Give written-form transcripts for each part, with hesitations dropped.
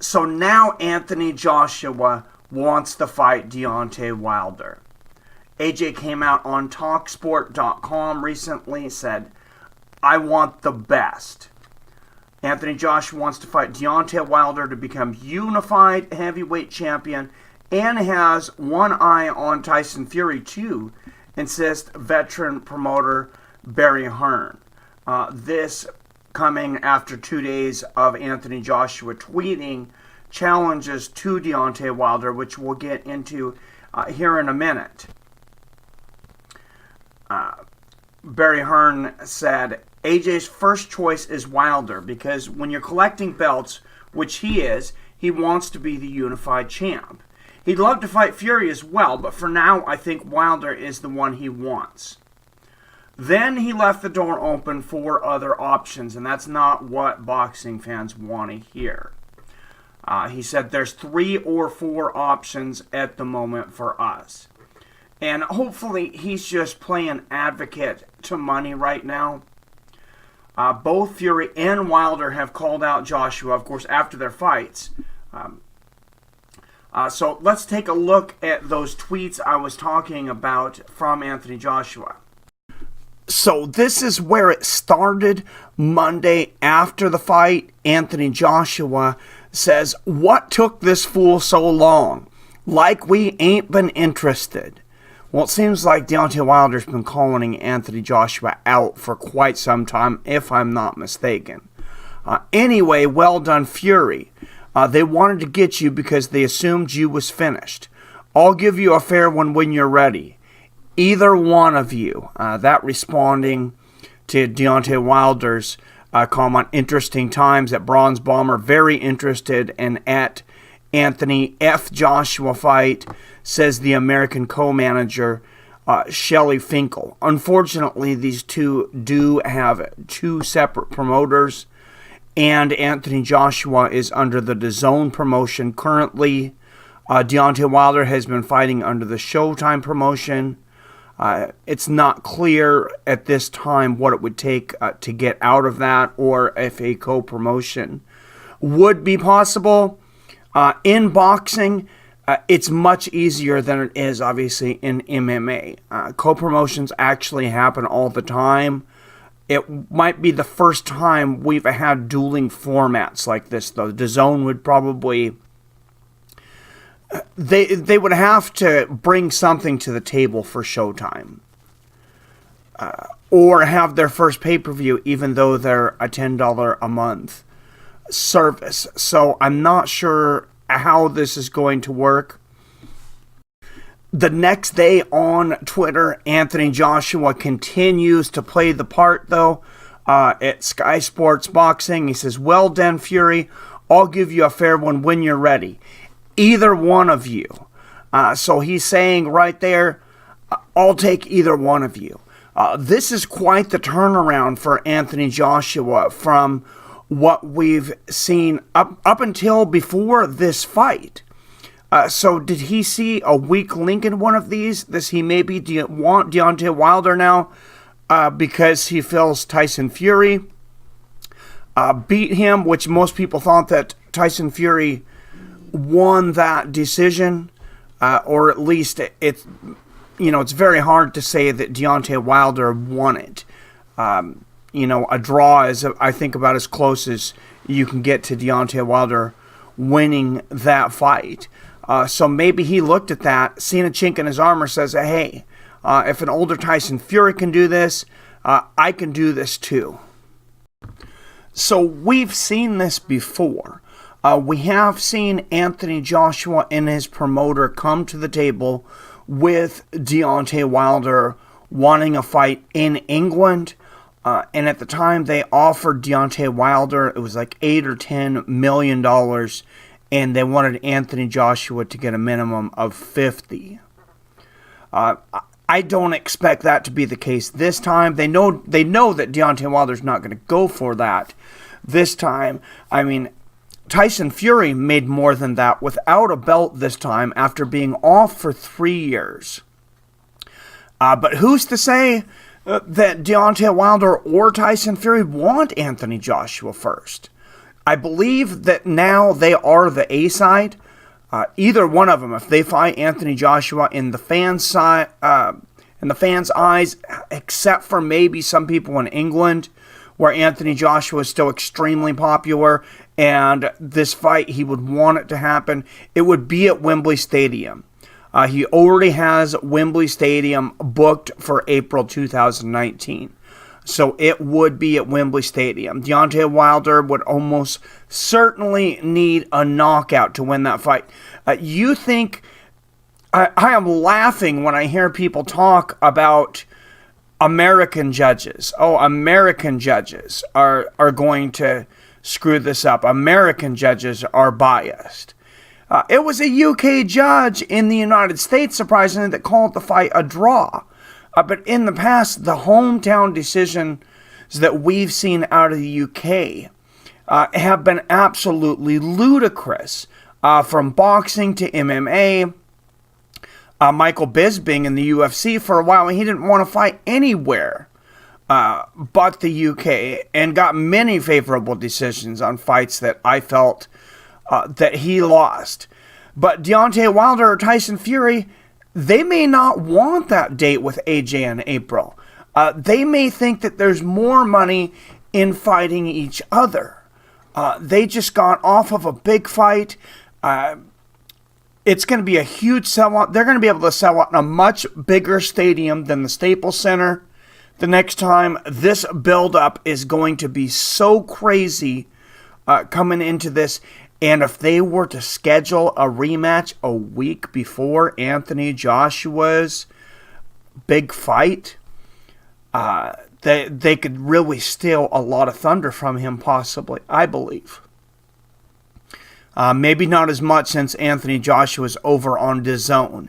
So now Anthony Joshua wants to fight Deontay Wilder. AJ came out on TalkSport.com recently, said, "I want the best." Anthony Joshua wants to fight Deontay Wilder to become unified heavyweight champion and has one eye on Tyson Fury too, insists veteran promoter Barry Hearn. This coming after 2 days of Anthony Joshua tweeting challenges to Deontay Wilder, which we'll get into here in a minute. Barry Hearn said, AJ's first choice is Wilder because when you're collecting belts, which he is, he wants to be the unified champ. He'd love to fight Fury as well, but for now, I think Wilder is the one he wants. Then he left the door open for other options, and that's not what boxing fans want to hear. He said there's 3 or 4 options at the moment for us. And hopefully he's just playing advocate to money right now. Both Fury and Wilder have called out Joshua, of course, after their fights. So let's take a look at those tweets I was talking about from Anthony Joshua. So this is where it started Monday after the fight. Anthony Joshua says, "What took this fool so long? Like we ain't been interested." Well, it seems like Deontay Wilder's been calling Anthony Joshua out for quite some time, if I'm not mistaken. Anyway, well done, Fury. They wanted to get you because they assumed you was finished. I'll give you a fair one when you're ready. Either one of you. That responding to Deontay Wilder's comment, interesting times at Bronze Bomber, very interested, and at Anthony F. Joshua fight, says the American co-manager Shelly Finkel. Unfortunately, these two do have 2 separate promoters, and Anthony Joshua is under the DAZN promotion currently. Deontay Wilder has been fighting under the Showtime promotion. It's not clear at this time what it would take to get out of that, or if a co-promotion would be possible. In boxing, it's much easier than it is, obviously, in MMA. Co-promotions actually happen all the time. It might be the first time we've had dueling formats like this, though. DAZN would probably... They would have to bring something to the table for Showtime. Or have their first pay-per-view, even though they're a $10 a month service. So I'm not sure how this is going to work. The next day on Twitter, Anthony Joshua continues to play the part, though, at Sky Sports Boxing. He says, "Well done, Fury. I'll give you a fair one when you're ready. Either one of you." So he's saying right there, I'll take either one of you. This is quite the turnaround for Anthony Joshua from what we've seen up until before this fight. So did he see a weak link in one of these? Does he maybe want Deontay Wilder now because he feels Tyson Fury beat him, which most people thought that Tyson Fury won that decision, or at least it's very hard to say that Deontay Wilder won it. A draw is, I think, about as close as you can get to Deontay Wilder winning that fight. So maybe he looked at that, seen a chink in his armor, says, hey, if an older Tyson Fury can do this, I can do this too. So we've seen this before. We have seen Anthony Joshua and his promoter come to the table with Deontay Wilder wanting a fight in England. And at the time they offered Deontay Wilder, it was like $8 or $10 million, and they wanted Anthony Joshua to get a minimum of $50. I don't expect that to be the case this time. They know that Deontay Wilder's not going to go for that this time. I mean, Tyson Fury made more than that without a belt this time after being off for 3 years. But who's to say that Deontay Wilder or Tyson Fury want Anthony Joshua first? I believe that now they are the A side. Either one of them, if they fight Anthony Joshua in the fans' eyes, except for maybe some people in England, where Anthony Joshua is still extremely popular, and this fight, he would want it to happen, it would be at Wembley Stadium. He already has Wembley Stadium booked for April 2019. So it would be at Wembley Stadium. Deontay Wilder would almost certainly need a knockout to win that fight. You think... I am laughing when I hear people talk about American judges. Oh, American judges are going to screw this up. American judges are biased. It was a UK judge in the United States, surprisingly, that called the fight a draw. But in the past, the hometown decisions that we've seen out of the UK have been absolutely ludicrous. From boxing to MMA, Michael Bisping in the UFC for a while, he didn't want to fight anywhere but the UK, and got many favorable decisions on fights that I felt that he lost. But Deontay Wilder or Tyson Fury, they may not want that date with AJ in April. They may think that there's more money in fighting each other. They just got off of a big fight. It's going to be a huge sellout. They're going to be able to sell out in a much bigger stadium than the Staples Center the next time. This build-up is going to be so crazy coming into this. And if they were to schedule a rematch a week before Anthony Joshua's big fight, they could really steal a lot of thunder from him, possibly, I believe. Maybe not as much since Anthony Joshua's over on DAZN.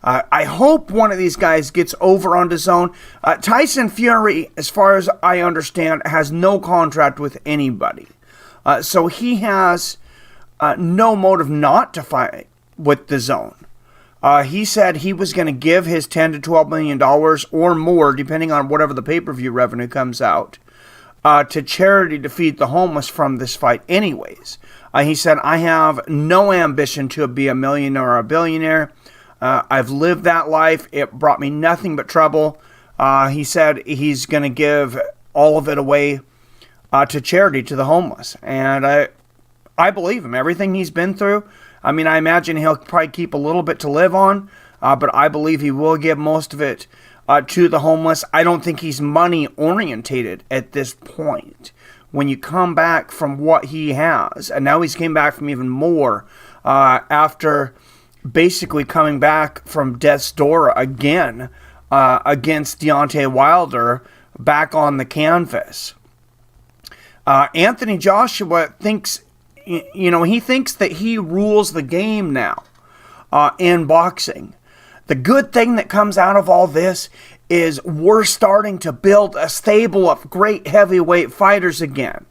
I hope one of these guys gets over on DAZN. Tyson Fury, as far as I understand, has no contract with anybody. So he has no motive not to fight with DAZN. He said he was going to give his $10 to $12 million or more, depending on whatever the pay-per-view revenue comes out, to charity to feed the homeless from this fight anyways. He said, I have no ambition to be a millionaire or a billionaire. I've lived that life. It brought me nothing but trouble. He said he's going to give all of it away to charity, to the homeless. And I believe him. Everything he's been through. I mean, I imagine he'll probably keep a little bit to live on, but I believe he will give most of it to the homeless. I don't think he's money orientated at this point. When you come back from what he has, and now he's came back from even more after basically coming back from death's door again against Deontay Wilder back on the canvas. Anthony Joshua thinks, he thinks that he rules the game now in boxing. The good thing that comes out of all this is we're starting to build a stable of great heavyweight fighters again.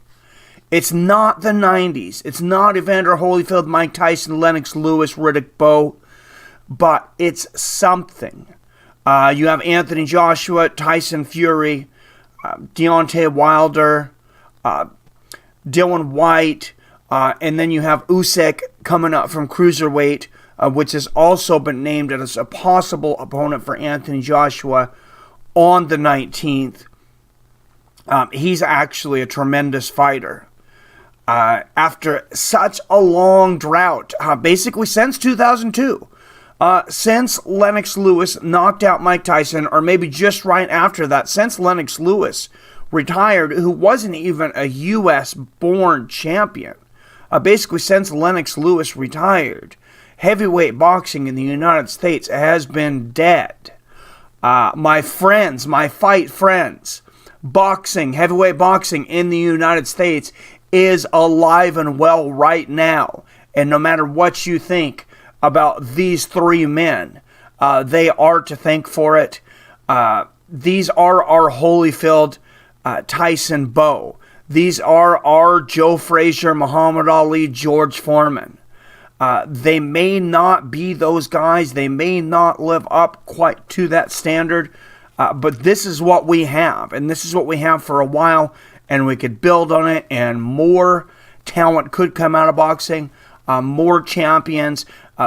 It's not the 90s. It's not Evander Holyfield, Mike Tyson, Lennox Lewis, Riddick Bowe, but it's something. You have Anthony Joshua, Tyson Fury, Deontay Wilder, Dylan White, and then you have Usyk coming up from cruiserweight, which has also been named as a possible opponent for Anthony Joshua on the 19th. He's actually a tremendous fighter. After such a long drought, basically since 2002, since Lennox Lewis knocked out Mike Tyson, or maybe just right after that, since Lennox Lewis retired, who wasn't even a U.S.-born champion, basically since Lennox Lewis retired, heavyweight boxing in the United States has been dead. My friends, my fight friends, heavyweight boxing in the United States is alive and well right now. And no matter what you think about these three men, they are to thank for it. These are our Holyfield, Tyson Bowe. These are our Joe Frazier, Muhammad Ali, George Foreman. They may not be those guys. They may not live up quite to that standard. But this is what we have. And this is what we have for a while. And we could build on it and more. talent could come out of boxing, more champions.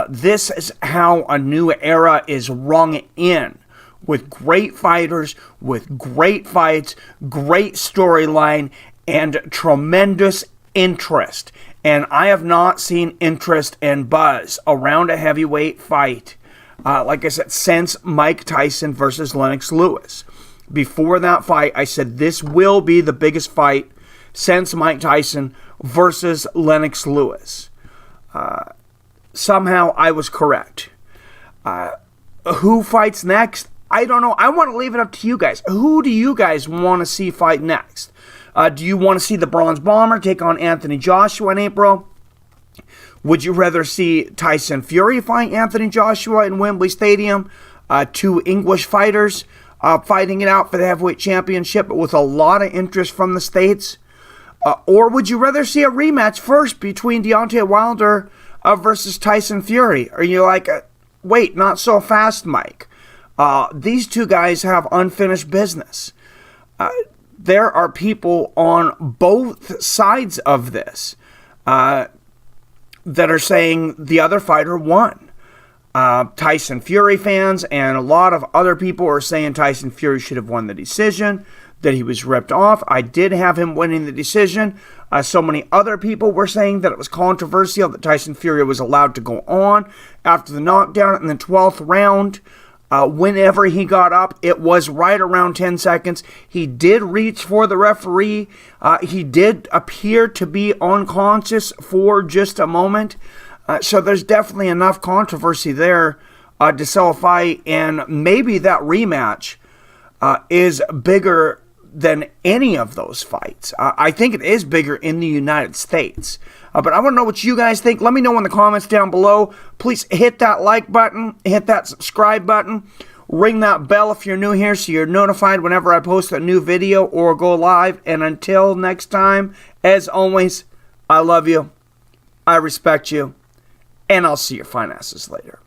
This is how a new era is rung in, with great fighters, with great fights, great storyline, and tremendous interest. And I have not seen interest and buzz around a heavyweight fight, like I said, since Mike Tyson versus Lennox Lewis. Before that fight, I said this will be the biggest fight since Mike Tyson versus Lennox Lewis. Somehow I was correct. Who fights next? I don't know. I want to leave it up to you guys. Who do you guys want to see fight next? Do you want to see the Bronze Bomber take on Anthony Joshua in April? Would you rather see Tyson Fury fight Anthony Joshua in Wembley Stadium? Two English fighters fighting it out for the heavyweight championship with a lot of interest from the States? Or would you rather see a rematch first between Deontay Wilder versus Tyson Fury? Are you like, wait, not so fast, Mike? These two guys have unfinished business. There are people on both sides of this that are saying the other fighter won. Tyson Fury fans and a lot of other people are saying Tyson Fury should have won the decision, that he was ripped off. I did have him winning the decision. So many other people were saying that it was controversial that Tyson Fury was allowed to go on after the knockdown in the 12th round. Whenever he got up, it was right around 10 seconds. He did reach for the referee. He did appear to be unconscious for just a moment. So there's definitely enough controversy there to sell a fight. And maybe that rematch is bigger than any of those fights. I think it is bigger in the United States. But I want to know what you guys think. Let me know in the comments down below. Please hit that like button, hit that subscribe button, ring that bell if you're new here so you're notified whenever I post a new video or go live. And until next time, as always, I love you, I respect you, and I'll see your fine asses later.